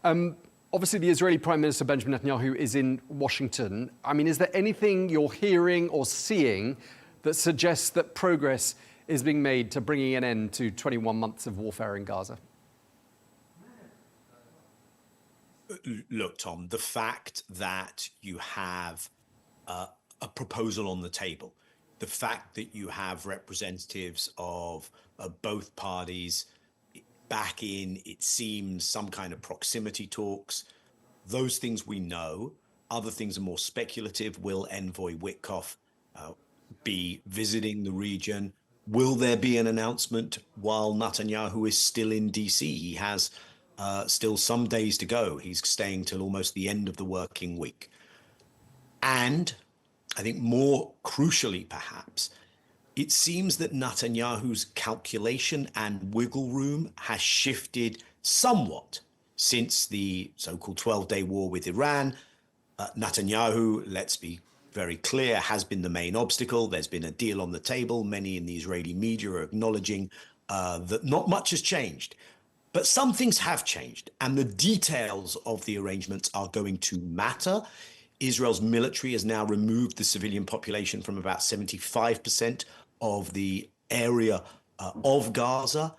Obviously, the Israeli Prime Minister Benjamin Netanyahu is in Washington. I mean, is there anything you're hearing or seeing that suggests that progress is being made to bringing an end to 21 months of warfare in Gaza? Look, Tom, the fact that you have a proposal on the table, the fact that you have representatives of both parties back in, it seems, some kind of proximity talks, those things we know. Other things are more speculative. Will Envoy Witkoff be visiting the region? Will there be an announcement while Netanyahu is still in DC? He has still some days to go. He's staying till almost the end of the working week. And I think more crucially, perhaps, it seems that Netanyahu's calculation and wiggle room has shifted somewhat since the so-called 12-day war with Iran. Netanyahu, let's be very clear, has been the main obstacle. There's been a deal on the table. Many in the Israeli media are acknowledging that not much has changed. But some things have changed, and the details of the arrangements are going to matter. Israel's military has now removed the civilian population from about 75% of the area of Gaza.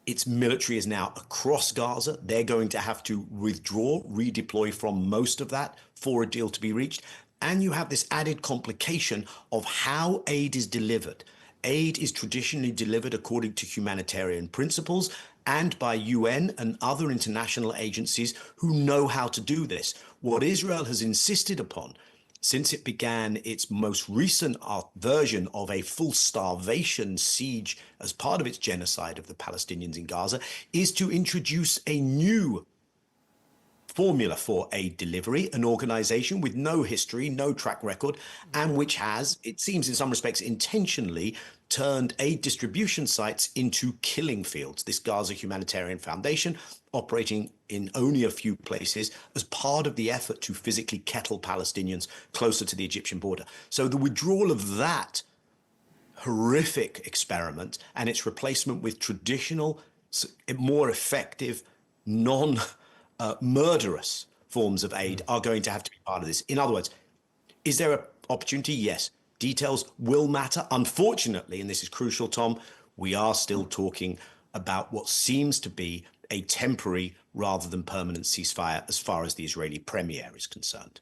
Its military is now across Gaza. They're going to have to withdraw, redeploy from most of that for a deal to be reached. And you have this added complication of how aid is delivered. Aid is traditionally delivered according to humanitarian principles and by UN and other international agencies who know how to do this. What Israel has insisted upon since it began its most recent version of a full starvation siege as part of its genocide of the Palestinians in Gaza is to introduce a new formula for aid delivery, an organization with no history, no track record, and which has, it seems in some respects intentionally, turned aid distribution sites into killing fields. This Gaza Humanitarian Foundation, operating in only a few places as part of the effort to physically kettle Palestinians closer to the Egyptian border. So the withdrawal of that horrific experiment and its replacement with traditional, more effective, murderous forms of aid are going to have to be part of this. In other words, is there an opportunity? Yes. Details will matter. Unfortunately, and this is crucial, Tom, we are still talking about what seems to be a temporary rather than permanent ceasefire as far as the Israeli premier is concerned.